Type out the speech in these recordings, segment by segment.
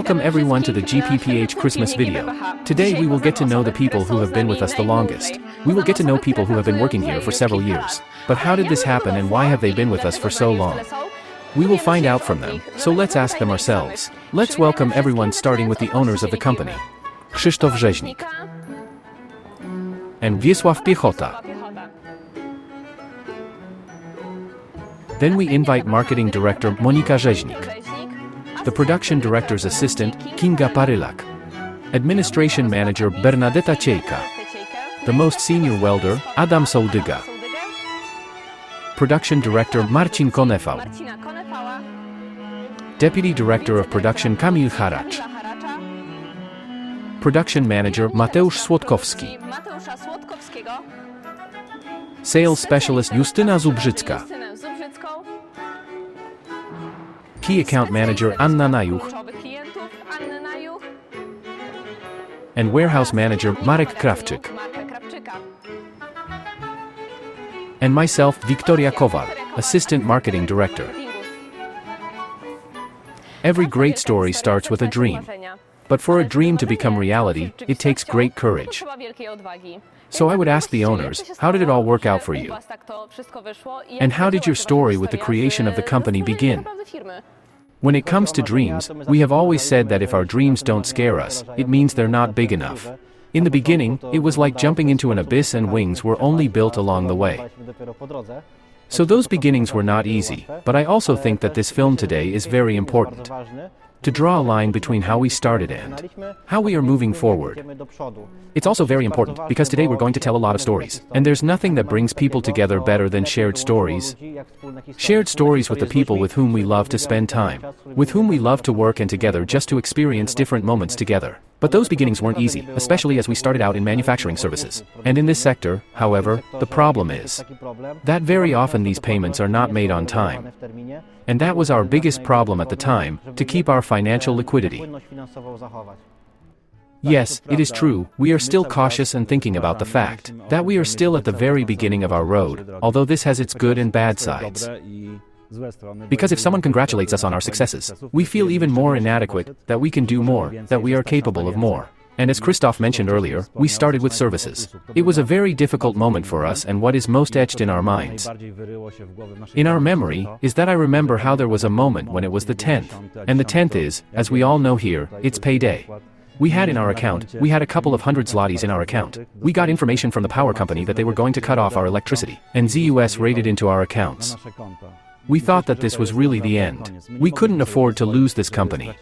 Welcome everyone to the GPPH Christmas video. Today we will get to know the people who have been with us the longest. We will get to know people who have been working here for several years. But how did this happen and why have they been with us for so long? We will find out from them, so let's ask them ourselves. Let's welcome everyone starting with the owners of the company. Krzysztof Rzeźnik and Wiesław Piechota. Then we invite Marketing Director Monika Rzeźnik, the Production Director's Assistant Kinga Parylak, Administration Manager Bernadetta Ciejka, the most senior welder Adam Soldyga, Production Director Marcin Konefał, Deputy Director of Production Kamil Haracz, Production Manager Mateusz Słodkowski, Sales Specialist Justyna Zubrzycka, Key Account Manager Anna Najuch, and Warehouse Manager Marek Krawczyk, and myself, Wiktoria Kowal, Assistant Marketing Director. Every great story starts with a dream. But for a dream to become reality, it takes great courage. So I would ask the owners, how did it all work out for you? And how did your story with the creation of the company begin? When it comes to dreams, we have always said that if our dreams don't scare us, it means they're not big enough. In the beginning, it was like jumping into an abyss and wings were only built along the way. So those beginnings were not easy, but I also think that this film today is very important. To draw a line between how we started and how we are moving forward. It's also very important, because today we're going to tell a lot of stories, and there's nothing that brings people together better than shared stories. Shared stories with the people with whom we love to spend time, with whom we love to work and together just to experience different moments together. But those beginnings weren't easy, especially as we started out in manufacturing services. And in this sector, however, the problem is that very often these payments are not made on time. And that was our biggest problem at the time, to keep our financial liquidity. Yes, it is true, we are still cautious and thinking about the fact that we are still at the very beginning of our road, although this has its good and bad sides. Because if someone congratulates us on our successes, we feel even more inadequate, that we can do more, that we are capable of more. And as Krzysztof mentioned earlier, we started with services. It was a very difficult moment for us, and what is most etched in our minds, in our memory, is that I remember how there was a moment when it was the 10th. And the 10th is, as we all know here, it's payday. We had in our account, we had a couple of hundred zlotys in our account. We got information from the power company that they were going to cut off our electricity, and ZUS raided into our accounts. We thought that this was really the end. We couldn't afford to lose this company.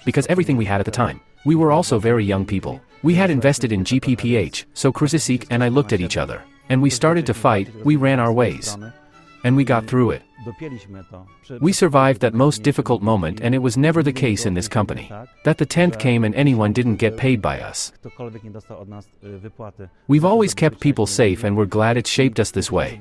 Because everything we had at the time. We were also very young people. We had invested in GPPH, so Krzysztof and I looked at each other. And we started to fight, we ran our ways. And we got through it. We survived that most difficult moment, and it was never the case in this company that the 10th came and anyone didn't get paid by us. We've always kept people safe, and we're glad it shaped us this way.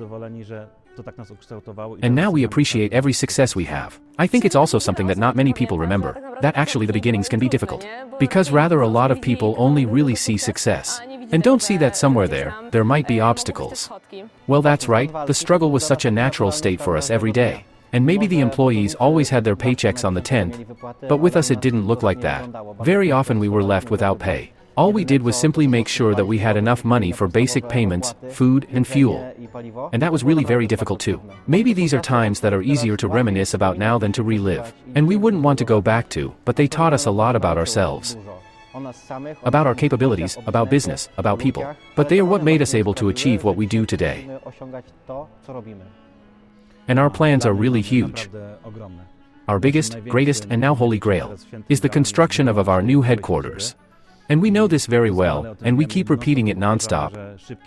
And now we appreciate every success we have. I think it's also something that not many people remember, that actually the beginnings can be difficult. Because rather a lot of people only really see success. And don't see that somewhere there might be obstacles. Well, that's right, the struggle was such a natural state for us every day. And maybe the employees always had their paychecks on the 10th, but with us it didn't look like that. Very often we were left without pay. All we did was simply make sure that we had enough money for basic payments, food, and fuel. And that was really very difficult too. Maybe these are times that are easier to reminisce about now than to relive. And we wouldn't want to go back to, but they taught us a lot about ourselves. About our capabilities, about business, about people. But they are what made us able to achieve what we do today. And our plans are really huge. Our biggest, greatest, and now holy grail is the construction of our new headquarters. And we know this very well, and we keep repeating it non-stop.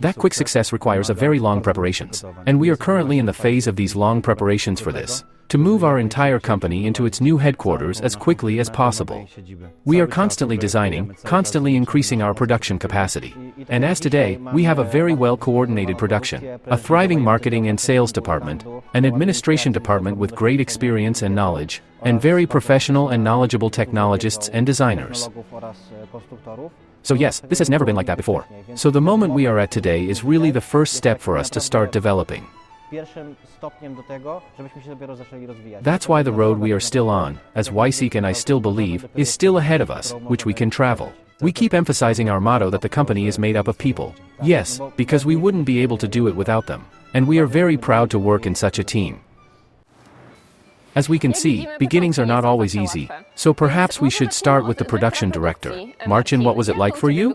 That quick success requires a very long preparations. And we are currently in the phase of these long preparations for this. To move our entire company into its new headquarters as quickly as possible. We are constantly designing, constantly increasing our production capacity. And as today, we have a very well-coordinated production, a thriving marketing and sales department, an administration department with great experience and knowledge, and very professional and knowledgeable technologists and designers. So yes, this has never been like that before. So the moment we are at today is really the first step for us to start developing. That's why the road we are still on, as Wyseek and I still believe, is still ahead of us, which we can travel. We keep emphasizing our motto that the company is made up of people. Yes, because we wouldn't be able to do it without them. And we are very proud to work in such a team. As we can see, beginnings are not always easy, so perhaps we should start with the production director. Marcin, what was it like for you?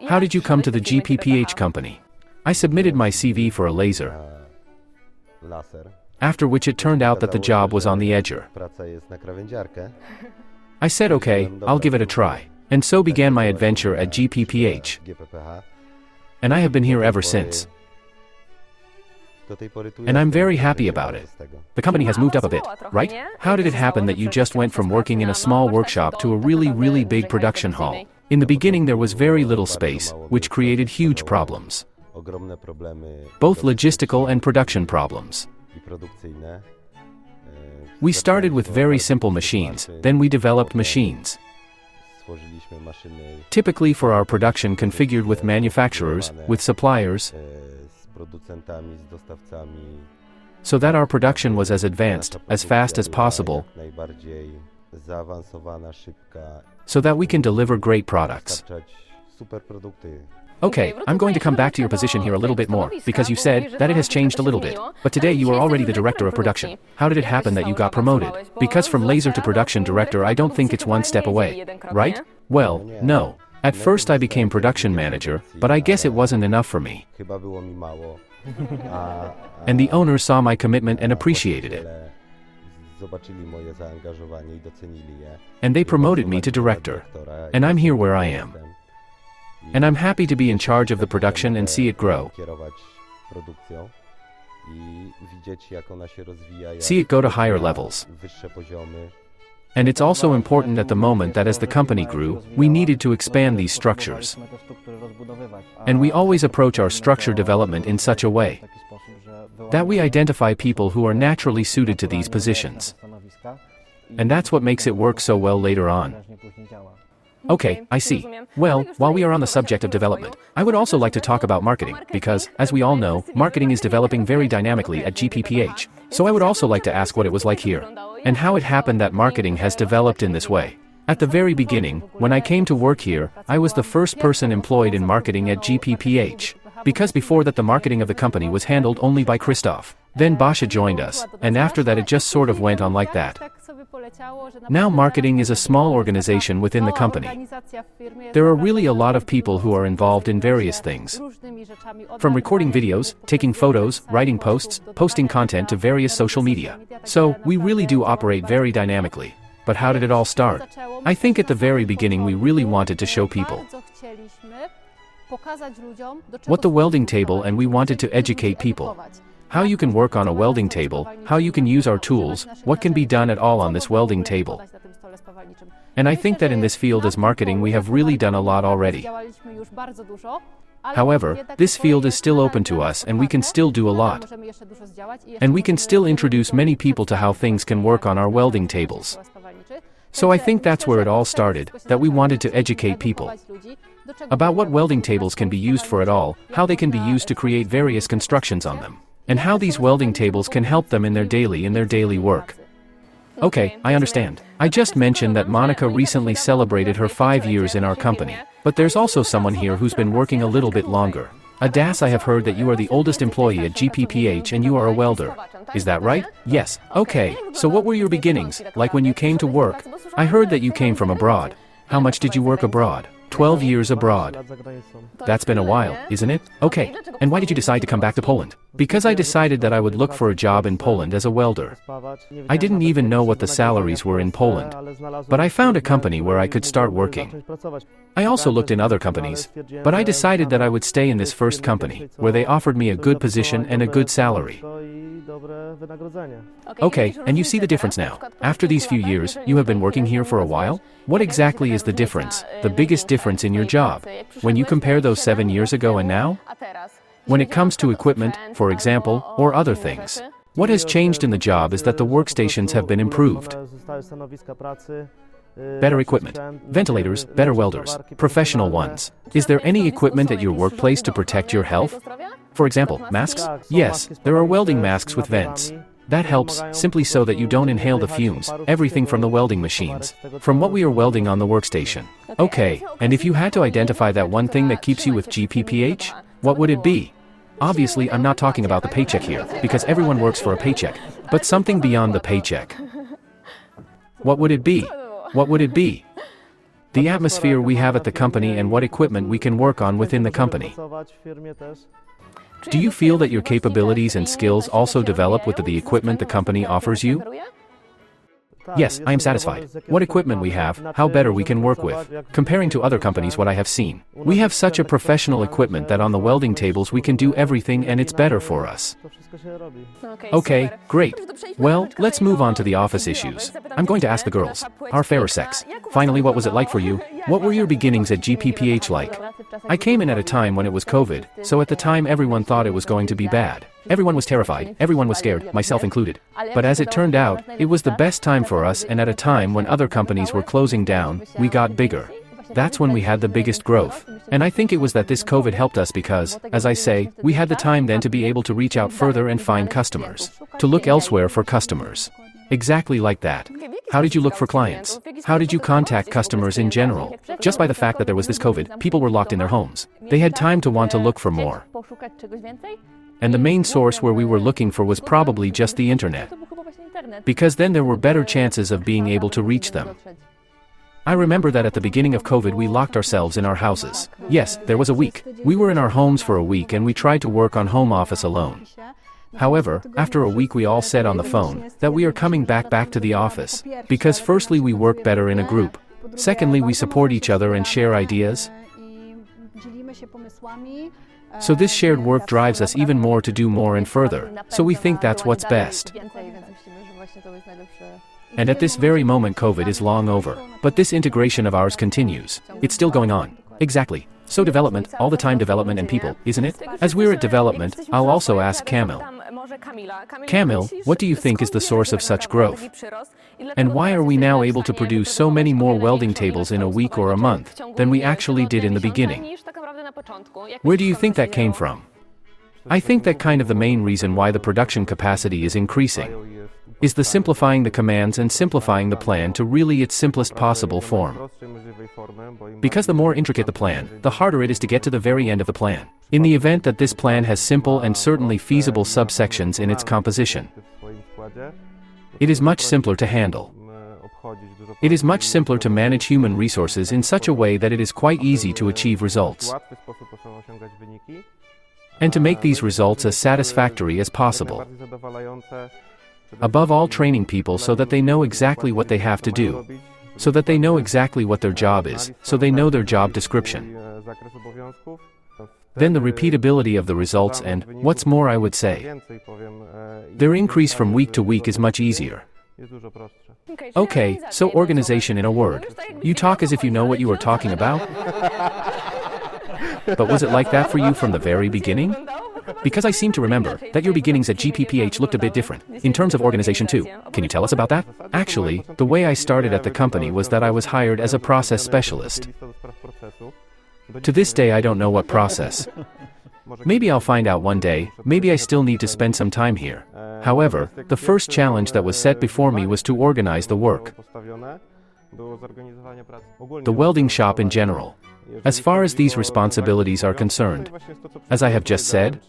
How did you come to the GPPH company? I submitted my CV for a laser, after which it turned out that the job was on the edger. I said okay, I'll give it a try. And so began my adventure at GPPH. And I have been here ever since. And I'm very happy about it. The company has moved up a bit, right? How did it happen that you just went from working in a small workshop to a really big production hall? In the beginning there was very little space, which created huge problems. Both logistical and production problems. We started with very simple machines, then we developed machines. Typically for our production configured with manufacturers, with suppliers, so that our production was as advanced, as fast as possible, so that we can deliver great products. Okay, I'm going to come back to your position here a little bit more, because you said that it has changed a little bit. But today you are already the director of production. How did it happen that you got promoted? Because from laser to production director I don't think it's one step away, right? Well, no. At first I became production manager, but I guess it wasn't enough for me. And the owners saw my commitment and appreciated it. And they promoted me to director. And I'm here where I am. And I'm happy to be in charge of the production and see it grow. See it go to higher levels. And it's also important at the moment that as the company grew, we needed to expand these structures. And we always approach our structure development in such a way that we identify people who are naturally suited to these positions. And that's what makes it work so well later on. Okay, I see. Well, while we are on the subject of development, I would also like to talk about marketing, because, as we all know, marketing is developing very dynamically at GPPH. So I would also like to ask what it was like here, and how it happened that marketing has developed in this way. At the very beginning, when I came to work here, I was the first person employed in marketing at GPPH. Because before that the marketing of the company was handled only by Christoph. Then Basia joined us, and after that it just sort of went on like that. Now marketing is a small organization within the company. There are really a lot of people who are involved in various things. From recording videos, taking photos, writing posts, posting content to various social media. So, we really do operate very dynamically. But how did it all start? I think at the very beginning we really wanted to show people what the welding table, and we wanted to educate people. How you can work on a welding table, how you can use our tools, what can be done at all on this welding table. And I think that in this field as marketing we have really done a lot already. However, this field is still open to us and we can still do a lot. And we can still introduce many people to how things can work on our welding tables. So I think that's where it all started, that we wanted to educate people about what welding tables can be used for at all, how they can be used to create various constructions on them, and how these welding tables can help them in their daily work. Okay, I understand. I just mentioned that Monica recently celebrated her 5 years in our company, but there's also someone here who's been working a little bit longer. Adas, I have heard that you are the oldest employee at GPPH and you are a welder. Is that right? Yes. Okay, so what were your beginnings, like when you came to work? I heard that you came from abroad. How much did you work abroad? 12 years abroad. That's been a while, isn't it? Okay. And why did you decide to come back to Poland? Because I decided that I would look for a job in Poland as a welder. I didn't even know what the salaries were in Poland. But I found a company where I could start working. I also looked in other companies, but I decided that I would stay in this first company, where they offered me a good position and a good salary. Okay, and you see the difference now. After these few years, you have been working here for a while? What exactly is the difference, the biggest difference in your job, when you compare those 7 years ago and now? When it comes to equipment, for example, or other things. What has changed in the job is that the workstations have been improved. Better equipment, ventilators, better welders, professional ones. Is there any equipment at your workplace to protect your health? For example, masks? Yes, there are welding masks with vents. That helps, simply so that you don't inhale the fumes, everything from the welding machines. From what we are welding on the workstation. Okay, and if you had to identify that one thing that keeps you with GPPH, what would it be? Obviously, I'm not talking about the paycheck here, because everyone works for a paycheck, but something beyond the paycheck. What would it be? What would it be? The atmosphere we have at the company and what equipment we can work on within the company. Do you feel that your capabilities and skills also develop with the equipment the company offers you? Yes, I am satisfied. What equipment we have, how better we can work with. Comparing to other companies what I have seen. We have such a professional equipment that on the welding tables we can do everything and it's better for us. Okay, great. Well, let's move on to the office issues. I'm going to ask the girls. Our fairer sex. Finally, what was it like for you? What were your beginnings at GPPH like? I came in at a time when it was COVID, so at the time everyone thought it was going to be bad. Everyone was terrified, everyone was scared, myself included. But as it turned out, it was the best time for us, and at a time when other companies were closing down, we got bigger. That's when we had the biggest growth. And I think it was that this COVID helped us because, as I say, we had the time then to be able to reach out further and find customers. To look elsewhere for customers. Exactly like that. How did you look for clients? How did you contact customers in general? Just by the fact that there was this COVID, people were locked in their homes. They had time to want to look for more. And the main source where we were looking for was probably just the internet. Because then there were better chances of being able to reach them. I remember that at the beginning of COVID we locked ourselves in our houses. Yes, there was a week. We were in our homes for a week and we tried to work on home office alone. However, after a week we all said on the phone that we are coming back to the office. Because firstly we work better in a group. Secondly we support each other and share ideas. So this shared work drives us even more to do more and further. So we think that's what's best. And at this very moment COVID is long over. But this integration of ours continues. It's still going on. Exactly. So development, all the time development and people, isn't it? As we're at development, I'll also ask Kamil. Kamil, what do you think is the source of such growth? And why are we now able to produce so many more welding tables in a week or a month than we actually did in the beginning? Where do you think that came from? I think that kind of the main reason why the production capacity is increasing is the simplifying the commands and simplifying the plan to really its simplest possible form. Because the more intricate the plan, the harder it is to get to the very end of the plan. In the event that this plan has simple and certainly feasible subsections in its composition, it is much simpler to handle. It is much simpler to manage human resources in such a way that it is quite easy to achieve results. And to make these results as satisfactory as possible. Above all, training people so that they know exactly what they have to do. So that they know exactly what their job is, so they know their job description. Then the repeatability of the results and, what's more I would say, their increase from week to week is much easier. Okay, so organization in a word. You talk as if you know what you are talking about? But was it like that for you from the very beginning? Because I seem to remember that your beginnings at GPPH looked a bit different, in terms of organization too. Can you tell us about that? Actually, the way I started at the company was that I was hired as a process specialist. To this day I don't know what process. Maybe I'll find out one day, maybe I still need to spend some time here. However, the first challenge that was set before me was to organize the work. The welding shop in general. As far as these responsibilities are concerned, as I have just said,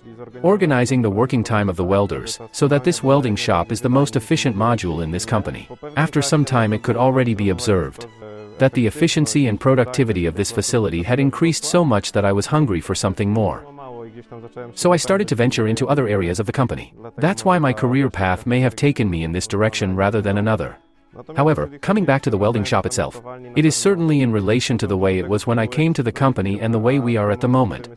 organizing the working time of the welders, so that this welding shop is the most efficient module in this company. After some time it could already be observed that the efficiency and productivity of this facility had increased so much that I was hungry for something more. So I started to venture into other areas of the company. That's why my career path may have taken me in this direction rather than another. However, coming back to the welding shop itself, it is certainly in relation to the way it was when I came to the company and the way we are at the moment.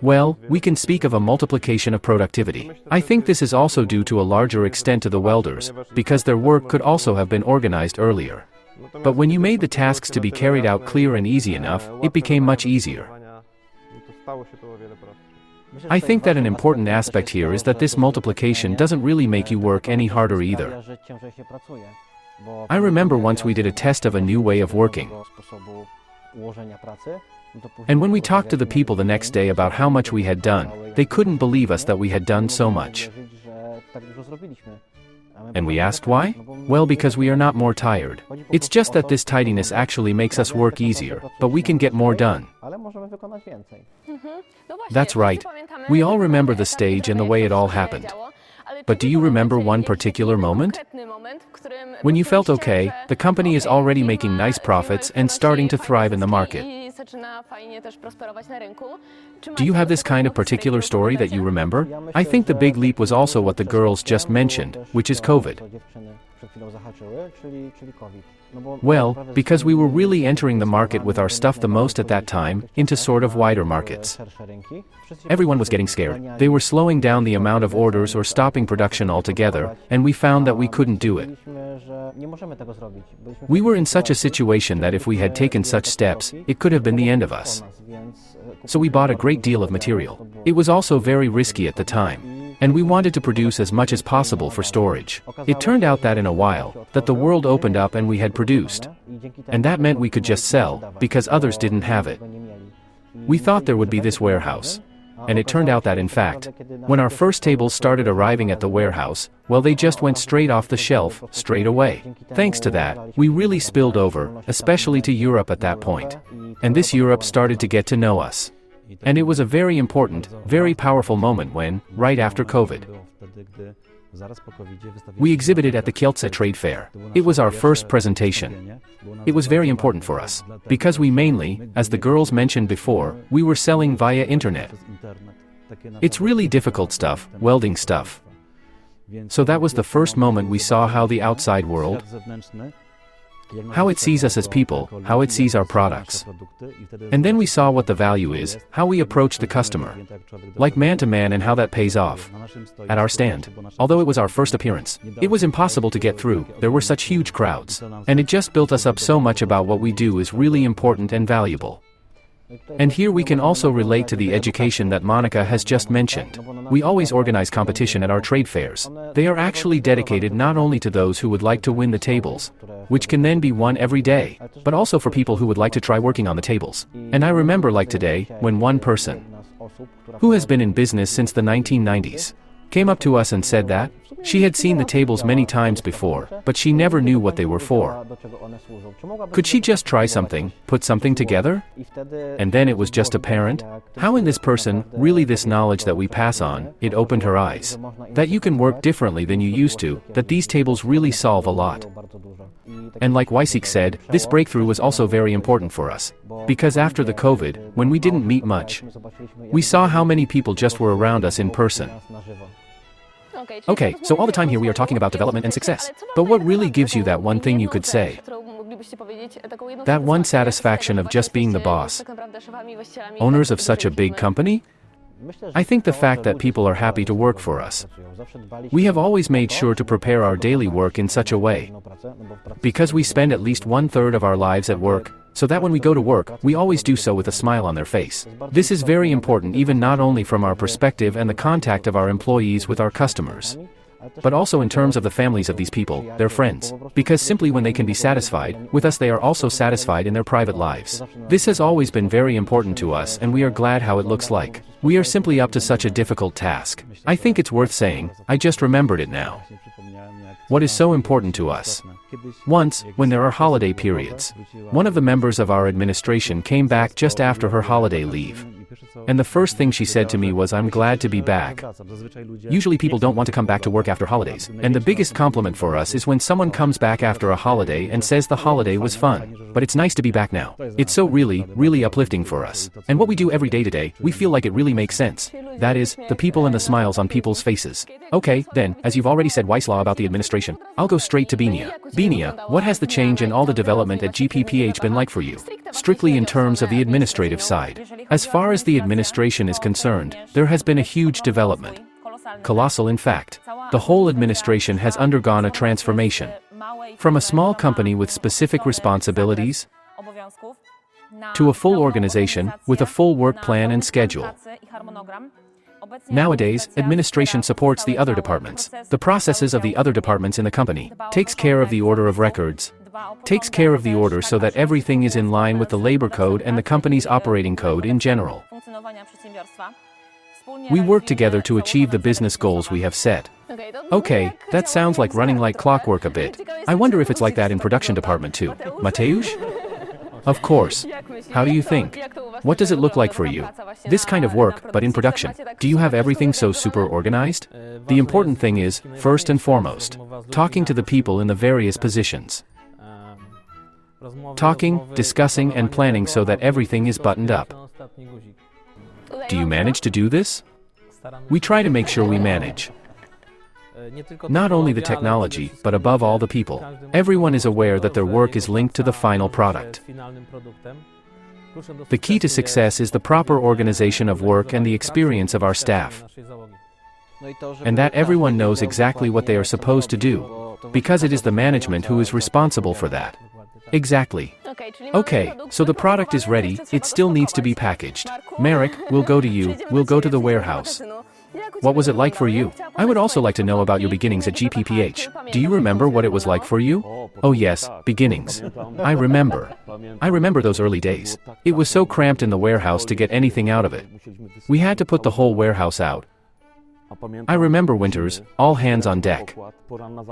Well, we can speak of a multiplication of productivity. I think this is also due to a larger extent to the welders, because their work could also have been organized earlier. But when you made the tasks to be carried out clear and easy enough, it became much easier. I think that an important aspect here is that this multiplication doesn't really make you work any harder either. I remember once we did a test of a new way of working. And when we talked to the people the next day about how much we had done, they couldn't believe us that we had done so much. And we asked why? Well, because we are not more tired. It's just that this tidiness actually makes us work easier, but we can get more done. That's right. We all remember the stage and the way it all happened. But do you remember one particular moment? When you felt okay, the company is already making nice profits and starting to thrive in the market. Do you have this kind of particular story that you remember? I think the big leap was also what the girls just mentioned, which is COVID. Well, because we were really entering the market with our stuff the most at that time, into sort of wider markets. Everyone was getting scared. They were slowing down the amount of orders or stopping production altogether, and we found that we couldn't do it. We were in such a situation that if we had taken such steps, it could have been the end of us. So we bought a great deal of material. It was also very risky at the time. And we wanted to produce as much as possible for storage. It turned out that in a while, that the world opened up and we had produced. And that meant we could just sell, because others didn't have it. We thought there would be this warehouse. And it turned out that in fact, when our first tables started arriving at the warehouse, well, they just went straight off the shelf, straight away. Thanks to that, we really spilled over, especially to Europe at that point. And this Europe started to get to know us. And it was a very important, very powerful moment when, right after COVID, we exhibited at the Kielce Trade Fair. It was our first presentation. It was very important for us, because we mainly, as the girls mentioned before, we were selling via internet. It's really difficult stuff, welding stuff. So that was the first moment we saw how the outside world, how it sees us as people, how it sees our products. And then we saw what the value is, how we approach the customer. Like man to man, and how that pays off. At our stand. Although it was our first appearance, it was impossible to get through, there were such huge crowds. And it just built us up so much about what we do is really important and valuable. And here we can also relate to the education that Monica has just mentioned. We always organize competition at our trade fairs. They are actually dedicated not only to those who would like to win the tables, which can then be won every day, but also for people who would like to try working on the tables. And I remember like today, when one person, who has been in business since the 1990s, came up to us and said that she had seen the tables many times before, but she never knew what they were for. Could she just try something, put something together? And then it was just apparent how in this person, really this knowledge that we pass on, it opened her eyes. That you can work differently than you used to, that these tables really solve a lot. And like Wysik said, this breakthrough was also very important for us. Because after the COVID, when we didn't meet much, we saw how many people just were around us in person. Okay, so all the time here we are talking about development and success. But what really gives you that one thing you could say? That one satisfaction of just being the boss, owners of such a big company? I think the fact that people are happy to work for us. We have always made sure to prepare our daily work in such a way. Because we spend at least 1/3 of our lives at work, so that when we go to work, we always do so with a smile on their face. This is very important, even not only from our perspective and the contact of our employees with our customers, but also in terms of the families of these people, their friends. Because simply when they can be satisfied, with us they are also satisfied in their private lives. This has always been very important to us, and we are glad how it looks like. We are simply up to such a difficult task. I think it's worth saying, I just remembered it now. What is so important to us? Once, when there are holiday periods, one of the members of our administration came back just after her holiday leave. And the first thing she said to me was, "I'm glad to be back." Usually people don't want to come back to work after holidays, and the biggest compliment for us is when someone comes back after a holiday and says the holiday was fun. But it's nice to be back now. It's so really uplifting for us. And what we do every day today, we feel like it really makes sense. That is, the people and the smiles on people's faces. Okay, then, as you've already said Wisław about the administration, I'll go straight to Binia. Binia, what has the change and all the development at GPPH been like for you? Strictly in terms of the administrative side. As far as the administration is concerned, there has been a huge development. Colossal, in fact. The whole administration has undergone a transformation. From a small company with specific responsibilities, to a full organization, with a full work plan and schedule. Nowadays, administration supports the other departments. The processes of the other departments in the company, takes care of the order of records, Takes care of the order so that everything is in line with the labor code and the company's operating code in general. We work together to achieve the business goals we have set. Okay, that sounds like running like clockwork a bit. I wonder if it's like that in production department too. Mateusz? Of course. How do you think? What does it look like for you? This kind of work, but in production. Do you have everything so super organized? The important thing is, first and foremost, talking to the people in the various positions. Talking, discussing, and planning so that everything is buttoned up. Do you manage to do this? We try to make sure we manage. Not only the technology, but above all the people. Everyone is aware that their work is linked to the final product. The key to success is the proper organization of work and the experience of our staff. And that everyone knows exactly what they are supposed to do, because it is the management who is responsible for that. Exactly. Okay, so the product is ready, it still needs to be packaged. Marek, we'll go to you, we'll go to the warehouse. What was it like for you? I would also like to know about your beginnings at GPPH. Do you remember what it was like for you? Oh yes, beginnings. I remember. I remember those early days. It was so cramped in the warehouse to get anything out of it. We had to put the whole warehouse out. I remember winters, all hands on deck.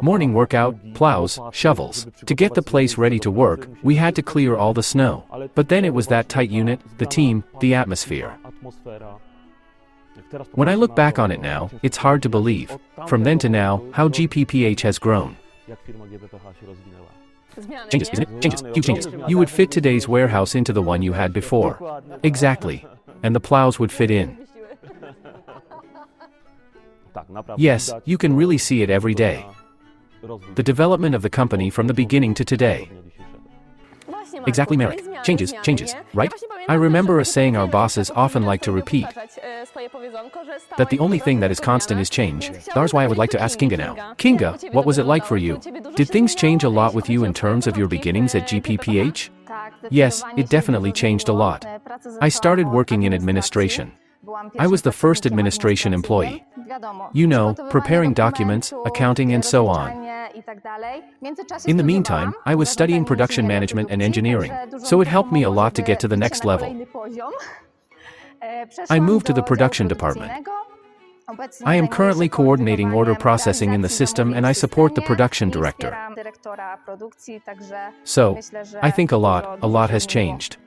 Morning workout, plows, shovels. To get the place ready to work, we had to clear all the snow. But then it was that tight unit, the team, the atmosphere. When I look back on it now, it's hard to believe, from then to now, how GPPH has grown. Changes, isn't it? Changes, huge changes. You would fit today's warehouse into the one you had before. Exactly. And the plows would fit in. Yes, you can really see it every day. The development of the company from the beginning to today. Exactly, Marek. Changes, changes, right? I remember a saying our bosses often like to repeat, that the only thing that is constant is change. That's why I would like to ask Kinga now. Kinga, what was it like for you? Did things change a lot with you in terms of your beginnings at GPPH? Yes, it definitely changed a lot. I started working in administration. I was the first administration employee. You know, preparing documents, accounting, and so on. In the meantime, I was studying production management and engineering, so it helped me a lot to get to the next level. I moved to the production department. I am currently coordinating order processing in the system and I support the production director. So, I think a lot has changed.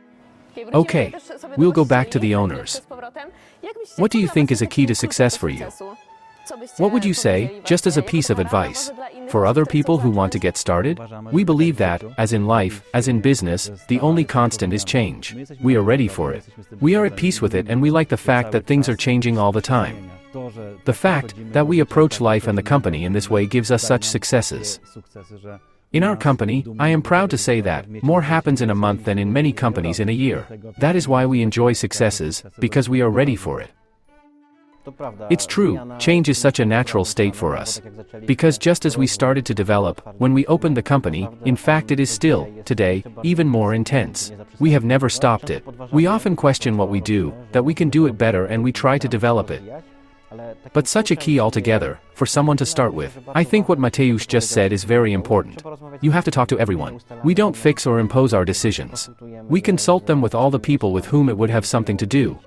Okay, we'll go back to the owners. What do you think is a key to success for you? What would you say, just as a piece of advice, for other people who want to get started? We believe that, as in life, as in business, the only constant is change. We are ready for it. We are at peace with it and we like the fact that things are changing all the time. The fact that we approach life and the company in this way gives us such successes. In our company, I am proud to say that more happens in a month than in many companies in a year. That is why we enjoy successes, because we are ready for it. It's true, change is such a natural state for us. Because just as we started to develop, when we opened the company, in fact it is still, today, even more intense. We have never stopped it. We often question what we do, that we can do it better and we try to develop it. But such a key altogether, for someone to start with. I think what Mateusz just said is very important. You have to talk to everyone. We don't fix or impose our decisions. We consult them with all the people with whom it would have something to do,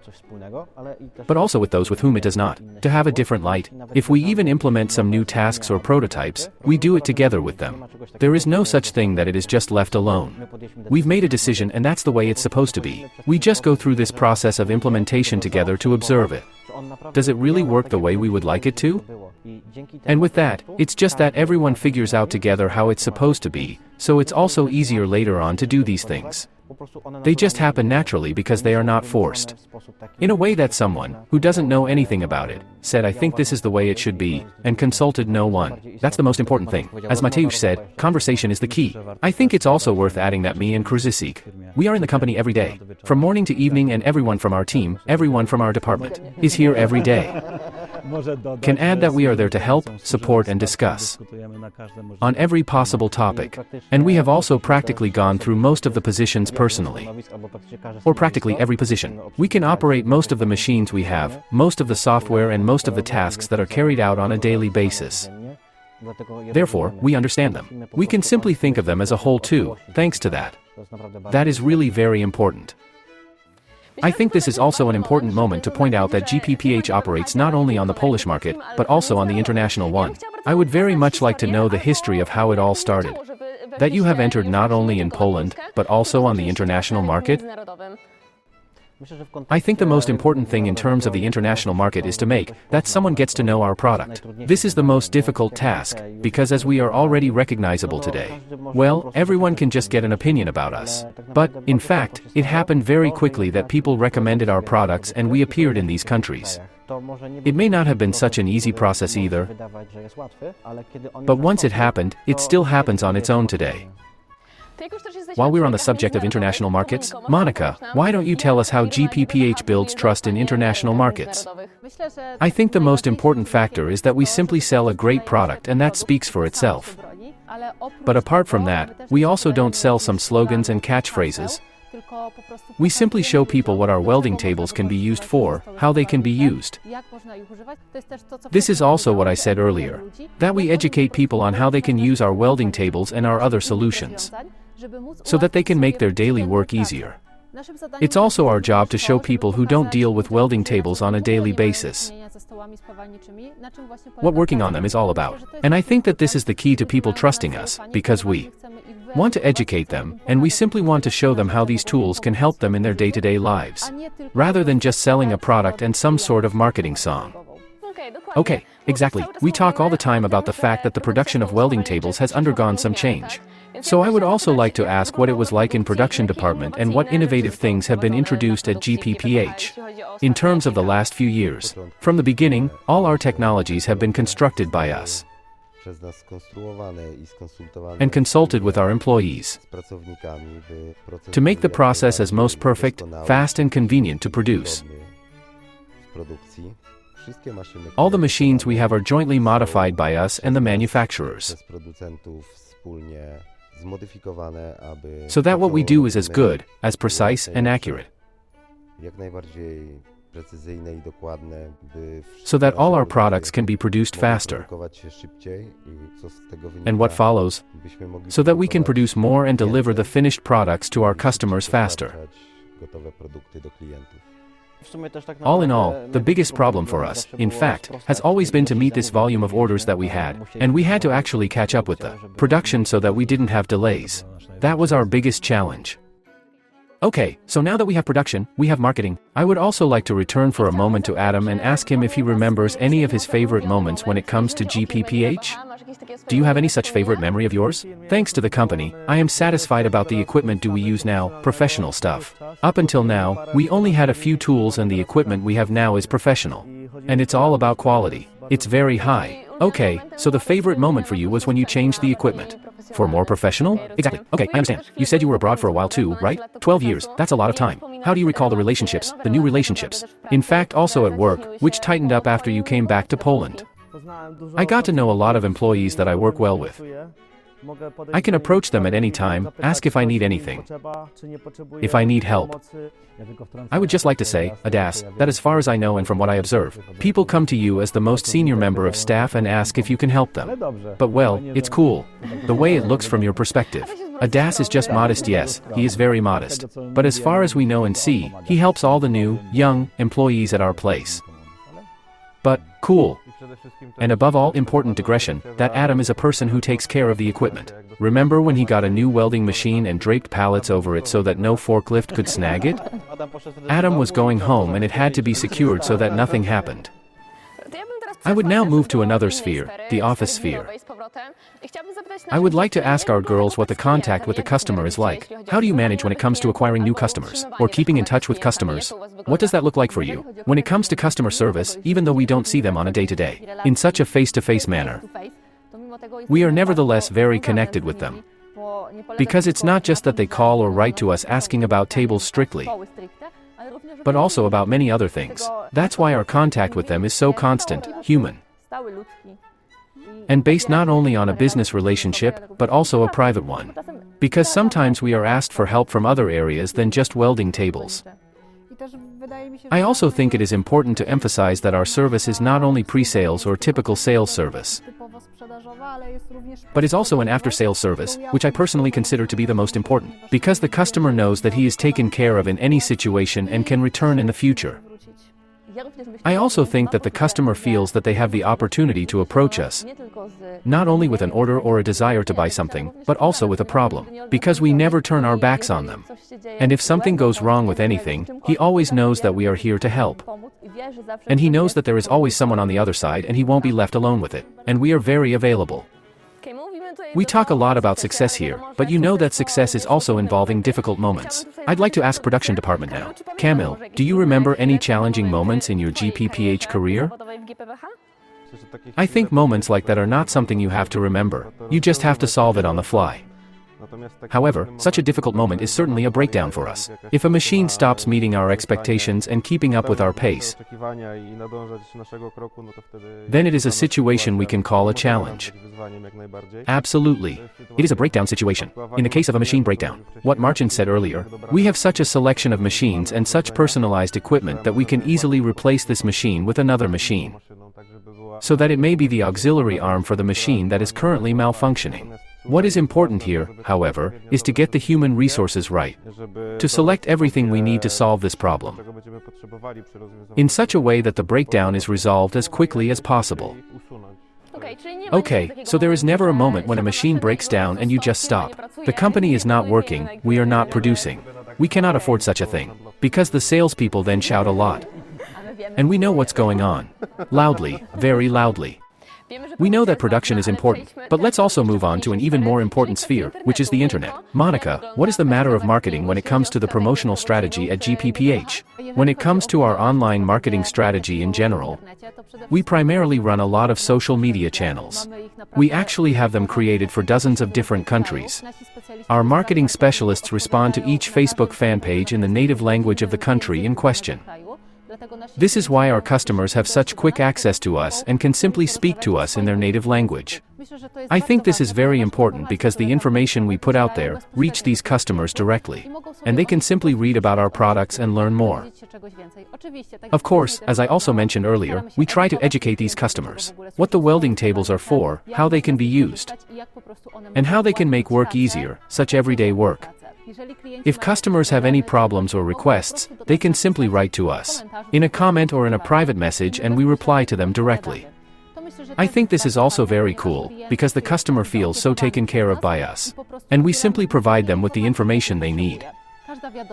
but also with those with whom it does not, to have a different light. If we even implement some new tasks or prototypes, we do it together with them. There is no such thing that it is just left alone. We've made a decision and that's the way it's supposed to be. We just go through this process of implementation together to observe it. Does it really work the way we would like it to? And with that, it's just that everyone figures out together how it's supposed to be, so it's also easier later on to do these things. They just happen naturally because they are not forced. In a way that someone, who doesn't know anything about it, said I think this is the way it should be, and consulted no one. That's the most important thing. As Mateusz said, conversation is the key. I think it's also worth adding that me and Krzysiek, we are in the company every day. From morning to evening and everyone from our team, everyone from our department, is here every day. Can add that we are there to help, support and discuss on every possible topic. And we have also practically gone through most of the positions personally. Or practically every position. We can operate most of the machines we have, most of the software and most of the tasks that are carried out on a daily basis. Therefore, we understand them. We can simply think of them as a whole too, thanks to that. That is really very important. I think this is also an important moment to point out that GPPH operates not only on the Polish market, but also on the international one. I would very much like to know the history of how it all started. That you have entered not only in Poland, but also on the international market? I think the most important thing in terms of the international market is to make that someone gets to know our product. This is the most difficult task, because as we are already recognizable today, well, everyone can just get an opinion about us. But, in fact, it happened very quickly that people recommended our products and we appeared in these countries. It may not have been such an easy process either, but once it happened, it still happens on its own today. While we're on the subject of international markets, Monica, why don't you tell us how GPPH builds trust in international markets? I think the most important factor is that we simply sell a great product and that speaks for itself. But apart from that, we also don't sell some slogans and catchphrases. We simply show people what our welding tables can be used for, how they can be used. This is also what I said earlier, that we educate people on how they can use our welding tables and our other solutions, so that they can make their daily work easier. It's also our job to show people who don't deal with welding tables on a daily basis what working on them is all about. And I think that this is the key to people trusting us, because we want to educate them, and we simply want to show them how these tools can help them in their day-to-day lives, rather than just selling a product and some sort of marketing song. Okay, exactly. We talk all the time about the fact that the production of welding tables has undergone some change. So I would also like to ask what it was like in production department and what innovative things have been introduced at GPPH in terms of the last few years. From the beginning, all our technologies have been constructed by us and consulted with our employees to make the process as most perfect, fast and convenient to produce. All the machines we have are jointly modified by us and the manufacturers, so that what we do is as good, as precise and accurate, so that all our products can be produced faster. And what follows? So that we can produce more and deliver the finished products to our customers faster. All in all, the biggest problem for us, in fact, has always been to meet this volume of orders that we had, and we had to actually catch up with the production so that we didn't have delays. That was our biggest challenge. Okay, so now that we have production, we have marketing. I would also like to return for a moment to Adam and ask him if he remembers any of his favorite moments when it comes to GPPH. Do you have any such favorite memory of yours? Thanks to the company, I am satisfied about the equipment we use now, professional stuff. Up until now, we only had a few tools and the equipment we have now is professional. And it's all about quality. It's very high. Okay, so the favorite moment for you was when you changed the equipment. For more professional? Exactly. Okay, I understand. You said you were abroad for a while too, right? 12 years, that's a lot of time. How do you recall the relationships, the new relationships? In fact, also at work, which tightened up after you came back to Poland. I got to know a lot of employees that I work well with. I can approach them at any time, ask if I need anything, if I need help. I would just like to say, Adas, that as far as I know and from what I observe, people come to you as the most senior member of staff and ask if you can help them. But well, it's cool, the way it looks from your perspective. Adas is just modest, yes, he is very modest. But as far as we know and see, he helps all the new, young, employees at our place. But, cool. And above all important digression, that Adam is a person who takes care of the equipment. Remember when he got a new welding machine and draped pallets over it so that no forklift could snag it? Adam was going home and it had to be secured so that nothing happened. I would now move to another sphere, the office sphere. I would like to ask our girls what the contact with the customer is like. How do you manage when it comes to acquiring new customers, or keeping in touch with customers? What does that look like for you? When it comes to customer service, even though we don't see them on a day-to-day, in such a face-to-face manner, we are nevertheless very connected with them. Because it's not just that they call or write to us asking about tables strictly, but also about many other things. That's why our contact with them is so constant, human, and based not only on a business relationship, but also a private one. Because sometimes we are asked for help from other areas than just welding tables. I also think it is important to emphasize that our service is not only pre-sales or typical sales service. But is also an after-sales service, which I personally consider to be the most important, because the customer knows that he is taken care of in any situation and can return in the future. I also think that the customer feels that they have the opportunity to approach us, not only with an order or a desire to buy something, but also with a problem, because we never turn our backs on them. And if something goes wrong with anything, he always knows that we are here to help. And he knows that there is always someone on the other side and he won't be left alone with it. And we are very available. We talk a lot about success here, but you know that success is also involving difficult moments. I'd like to ask production department now. Kamil, do you remember any challenging moments in your GPPH career? I think moments like that are not something you have to remember. You just have to solve it on the fly. However, such a difficult moment is certainly a breakdown for us. If a machine stops meeting our expectations and keeping up with our pace, then it is a situation we can call a challenge. Absolutely. It is a breakdown situation. In the case of a machine breakdown, what Marcin said earlier, we have such a selection of machines and such personalized equipment that we can easily replace this machine with another machine, so that it may be the auxiliary arm for the machine that is currently malfunctioning. What is important here, however, is to get the human resources right, to select everything we need to solve this problem, in such a way that the breakdown is resolved as quickly as possible. Okay, so there is never a moment when a machine breaks down and you just stop. The company is not working, we are not producing. We cannot afford such a thing, because the salespeople then shout a lot. And we know what's going on. Loudly, very loudly. We know that production is important, but let's also move on to an even more important sphere, which is the internet. Monica, what is the matter of marketing when it comes to the promotional strategy at GPPH? When it comes to our online marketing strategy in general, we primarily run a lot of social media channels. We actually have them created for dozens of different countries. Our marketing specialists respond to each Facebook fan page in the native language of the country in question. This is why our customers have such quick access to us and can simply speak to us in their native language. I think this is very important because the information we put out there reach these customers directly, and they can simply read about our products and learn more. Of course, as I also mentioned earlier, we try to educate these customers what the welding tables are for, how they can be used, and how they can make work easier, such everyday work. If customers have any problems or requests, they can simply write to us in a comment or in a private message and we reply to them directly. I think this is also very cool, because the customer feels so taken care of by us, and we simply provide them with the information they need.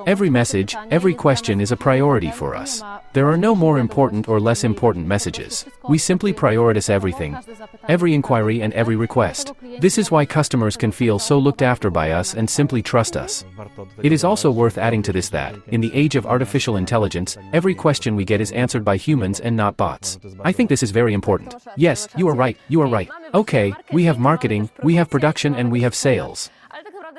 Every message, every question is a priority for us. There are no more important or less important messages. We simply prioritize everything, every inquiry and every request. This is why customers can feel so looked after by us and simply trust us. It is also worth adding to this that, in the age of artificial intelligence, every question we get is answered by humans and not bots. I think this is very important. Yes, you are right, you are right. Okay, we have marketing, we have production and we have sales.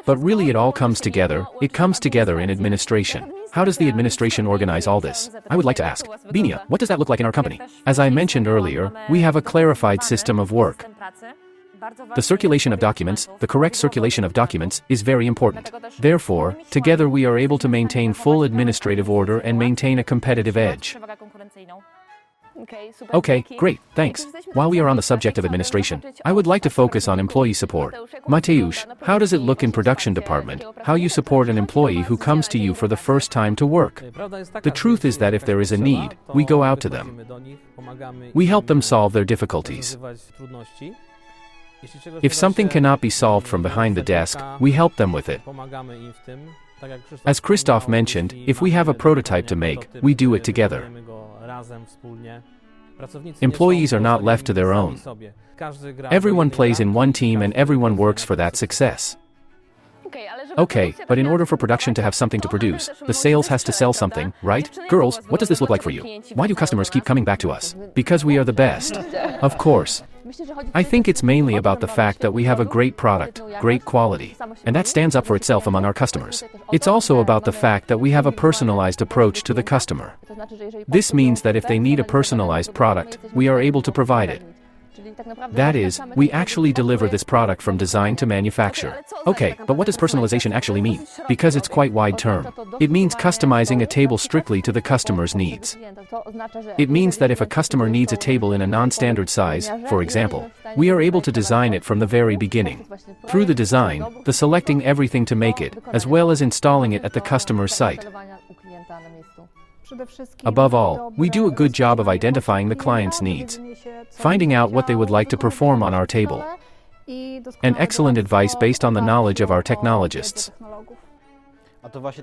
But really it all comes together, it comes together in administration. How does the administration organize all this? I would like to ask, Binia, what does that look like in our company? As I mentioned earlier, we have a clarified system of work. The circulation of documents, the correct circulation of documents, is very important. Therefore, together we are able to maintain full administrative order and maintain a competitive edge. Okay, great, thanks. While we are on the subject of administration, I would like to focus on employee support. Mateusz, how does it look in production department, how you support an employee who comes to you for the first time to work? The truth is that if there is a need, we go out to them. We help them solve their difficulties. If something cannot be solved from behind the desk, we help them with it. As Christoph mentioned, if we have a prototype to make, we do it together. Employees are not left to their own. Everyone plays in one team and everyone works for that success. Okay, but in order for production to have something to produce, the sales has to sell something, right? Girls, what does this look like for you? Why do customers keep coming back to us? Because we are the best. Of course. I think it's mainly about the fact that we have a great product, great quality, and that stands up for itself among our customers. It's also about the fact that we have a personalized approach to the customer. This means that if they need a personalized product, we are able to provide it. That is, we actually deliver this product from design to manufacture. Okay, but what does personalization actually mean? Because it's quite wide term. It means customizing a table strictly to the customer's needs. It means that if a customer needs a table in a non-standard size, for example, we are able to design it from the very beginning. Through the design, the selecting everything to make it, as well as installing it at the customer's site. Above all, we do a good job of identifying the client's needs, finding out what they would like to perform on our table, and excellent advice based on the knowledge of our technologists.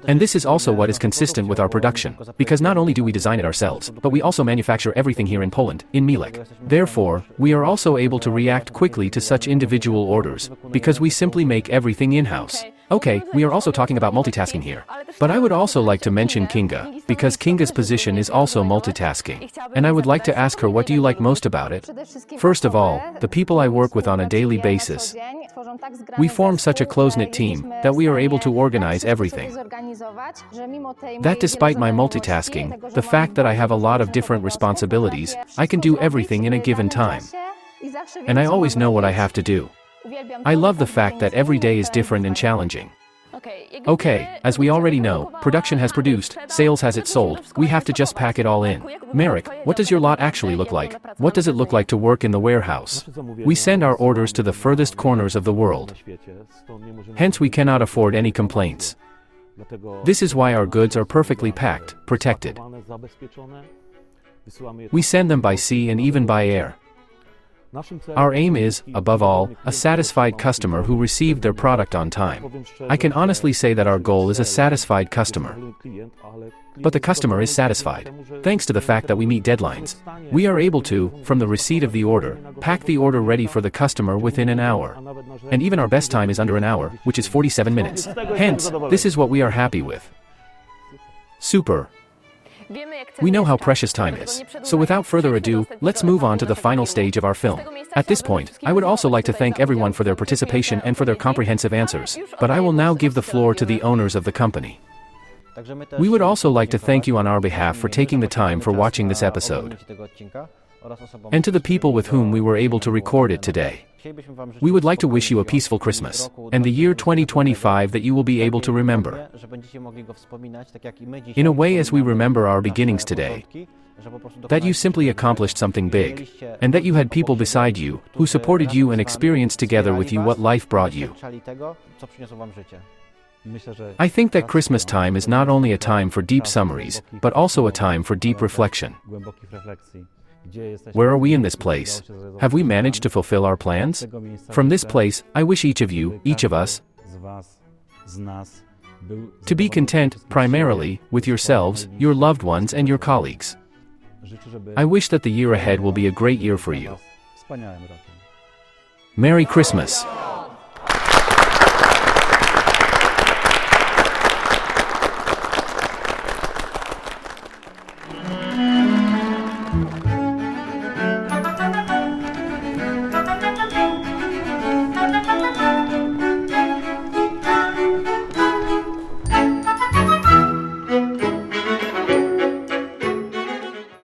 And this is also what is consistent with our production, because not only do we design it ourselves, but we also manufacture everything here in Poland, in Mielec. Therefore, we are also able to react quickly to such individual orders, because we simply make everything in-house. Okay, we are also talking about multitasking here. But I would also like to mention Kinga, because Kinga's position is also multitasking. And I would like to ask her, what do you like most about it? First of all, the people I work with on a daily basis. We form such a close-knit team that we are able to organize everything. That despite my multitasking, the fact that I have a lot of different responsibilities, I can do everything in a given time. And I always know what I have to do. I love the fact that every day is different and challenging. Okay, as we already know, production has produced, sales has it sold, we have to just pack it all in. Marek, what does your lot actually look like? What does it look like to work in the warehouse? We send our orders to the furthest corners of the world. Hence we cannot afford any complaints. This is why our goods are perfectly packed, protected. We send them by sea and even by air. Our aim is, above all, a satisfied customer who received their product on time. I can honestly say that our goal is a satisfied customer. But the customer is satisfied. Thanks to the fact that we meet deadlines. We are able to, from the receipt of the order, pack the order ready for the customer within an hour. And even our best time is under an hour, which is 47 minutes. Hence, this is what we are happy with. Super. We know how precious time is. So without further ado, let's move on to the final stage of our film. At this point, I would also like to thank everyone for their participation and for their comprehensive answers, but I will now give the floor to the owners of the company. We would also like to thank you on our behalf for taking the time for watching this episode. And to the people with whom we were able to record it today. We would like to wish you a peaceful Christmas, and the year 2025 that you will be able to remember. In a way, as we remember our beginnings today, that you simply accomplished something big, and that you had people beside you, who supported you and experienced together with you what life brought you. I think that Christmas time is not only a time for deep summaries, but also a time for deep reflection. Where are we in this place? Have we managed to fulfill our plans? From this place, I wish each of you, each of us, to be content, primarily, with yourselves, your loved ones and your colleagues. I wish that the year ahead will be a great year for you. Merry Christmas!